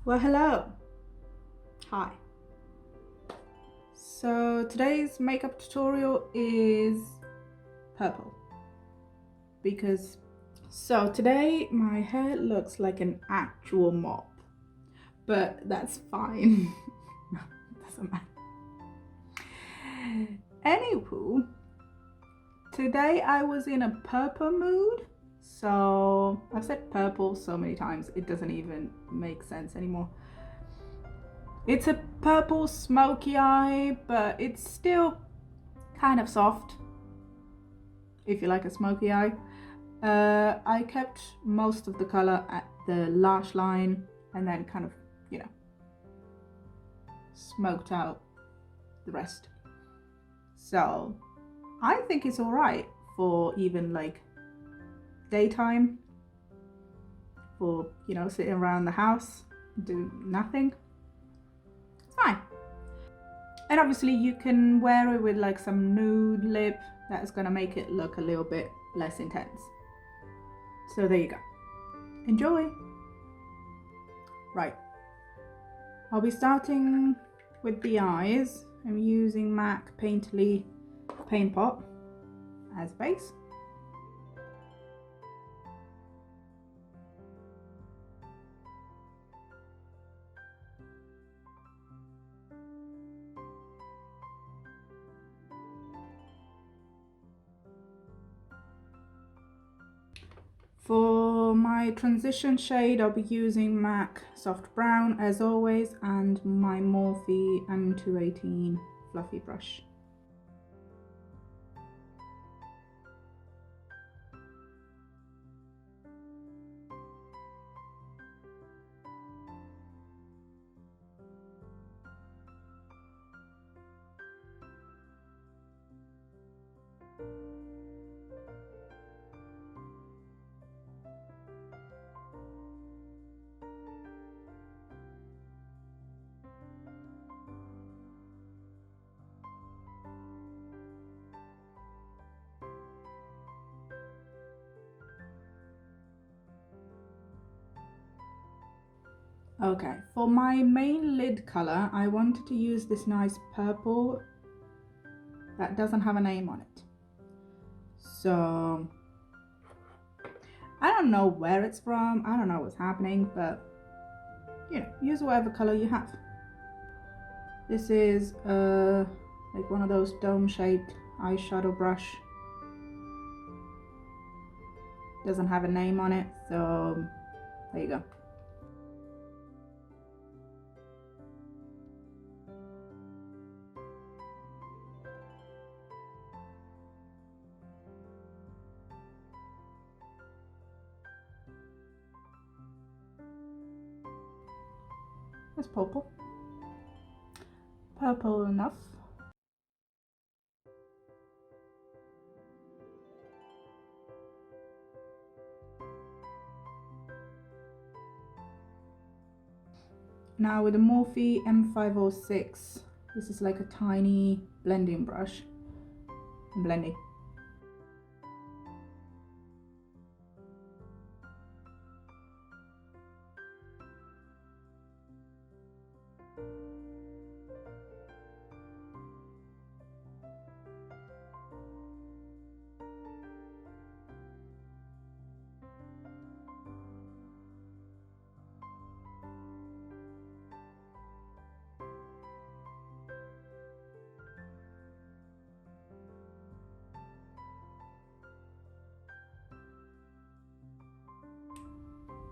Well, hello. Hi. So today's makeup tutorial is purple because today my hair looks like an actual mop, but that's fine. Doesn't matter. Anywho, today I was in a purple mood. So I've said purple so many times it doesn't even make sense anymore. It's a purple smoky eye, but it's still kind of soft if you like a smoky eye. I kept most of the color at the lash line and then kind of, smoked out the rest. So I think it's all right for even like daytime, for, sitting around the house, do nothing. It's fine. And obviously you can wear it with like some nude lip that's gonna make it look a little bit less intense. So there you go. Enjoy. Right. I'll be starting with the eyes. I'm using MAC Painterly Paint Pot as base. For my transition shade, I'll be using MAC Soft Brown as always and my Morphe M218 fluffy brush. Okay, for my main lid color, I wanted to use this nice purple that doesn't have a name on it. So I don't know where it's from, I don't know what's happening, but use whatever color you have. This is like one of those dome-shaped eyeshadow brush. Doesn't have a name on it, so there you go. It's purple. Purple enough. Now with the Morphe M506, this is like a tiny blending brush. I'm blending.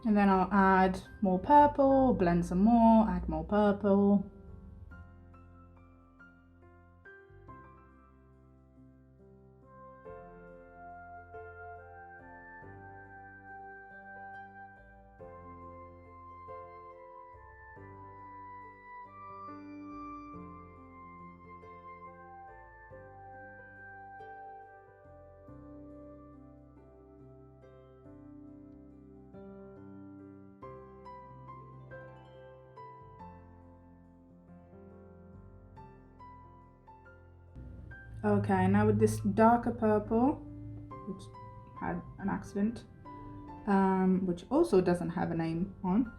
And then I'll add more purple, blend some more, add more purple. Okay, now with this darker purple, which had an accident, which also doesn't have a name on,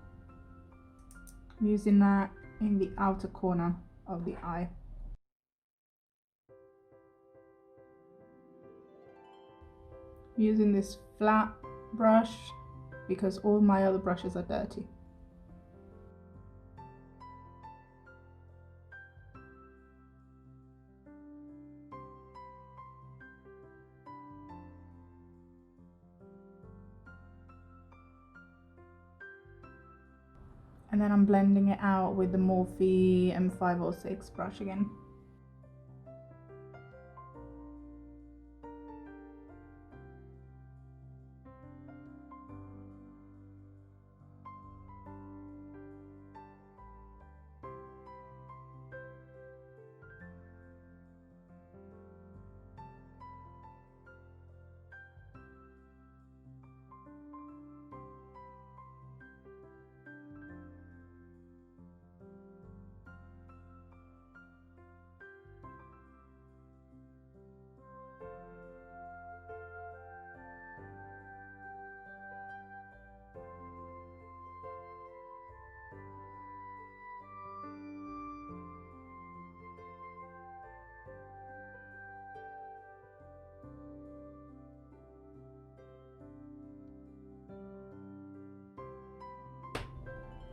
I'm using that in the outer corner of the eye. I'm using this flat brush because all my other brushes are dirty. And then I'm blending it out with the Morphe M506 brush again.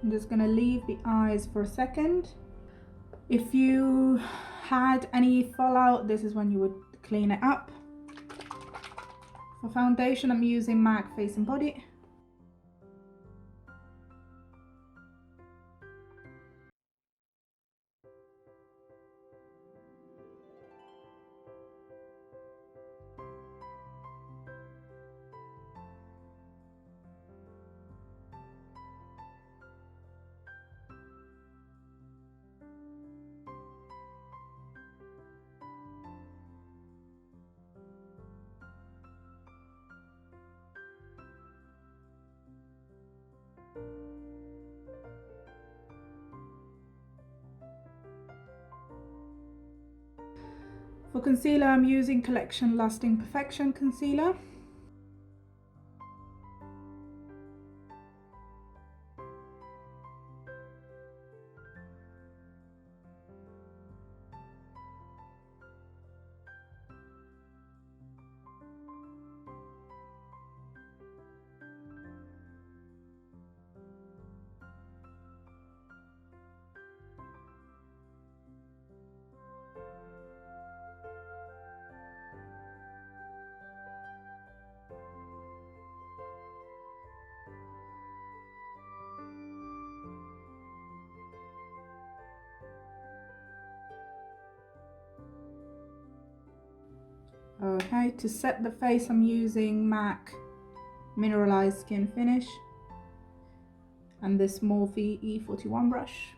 I'm just gonna leave the eyes for a second. If you had any fallout, this is when you would clean it up. For foundation, I'm using MAC Face and Body. For concealer, I'm using Collection Lasting Perfection Concealer. Okay, to set the face, I'm using MAC Mineralized Skin Finish and this Morphe E41 brush.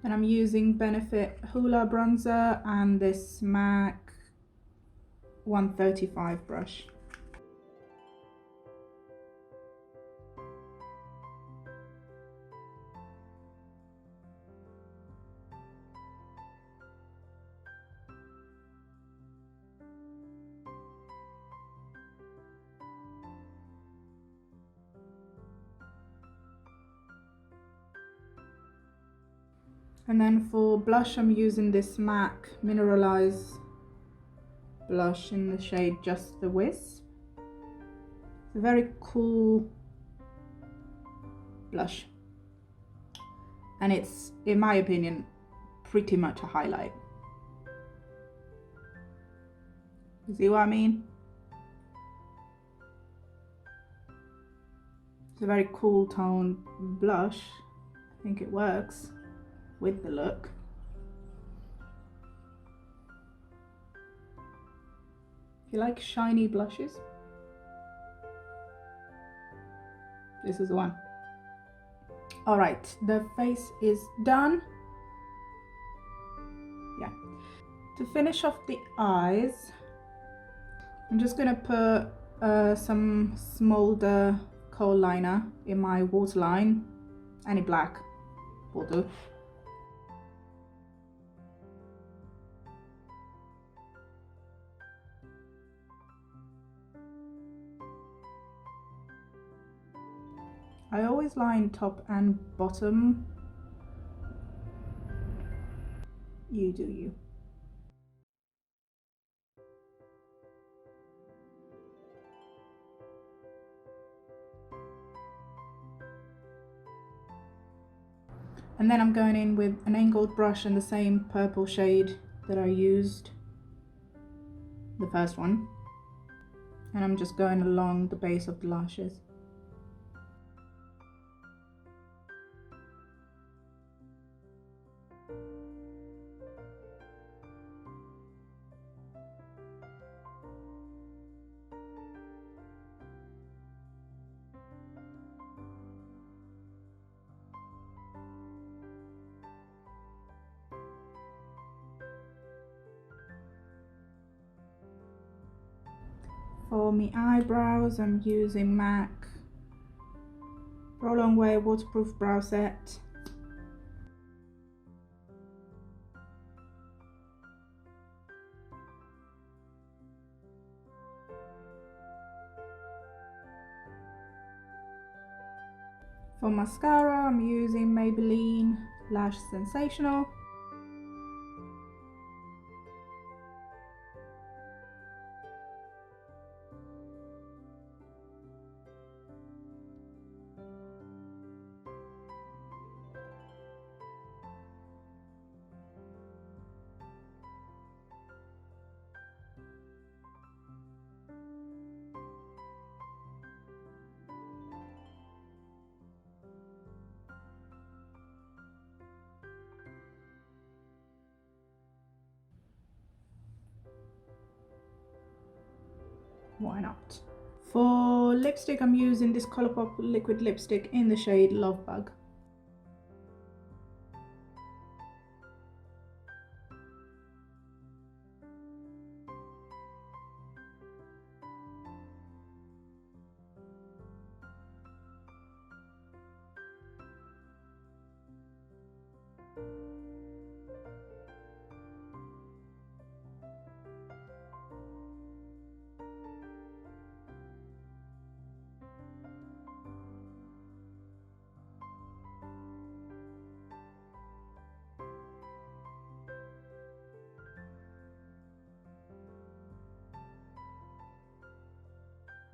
And I'm using Benefit Hoola Bronzer and this MAC 135 brush. And then for blush, I'm using this MAC Mineralize blush in the shade Just the Wisp. It's a very cool blush. And it's, in my opinion, pretty much a highlight. You see what I mean? It's a very cool toned blush. I think it works with the look. If you like shiny blushes, this is the one. All right, the face is done. Yeah. To finish off the eyes, I'm just gonna put some Smolder kohl liner in my waterline. Any black will do. I always line top and bottom. You do you. And then I'm going in with an angled brush in the same purple shade that I used the first one. And I'm just going along the base of the lashes. For my eyebrows, I'm using MAC Roll On Way Waterproof Brow Set. For mascara, I'm using Maybelline Lash Sensational. Why not? For lipstick, I'm using this Colourpop liquid lipstick in the shade Love Bug.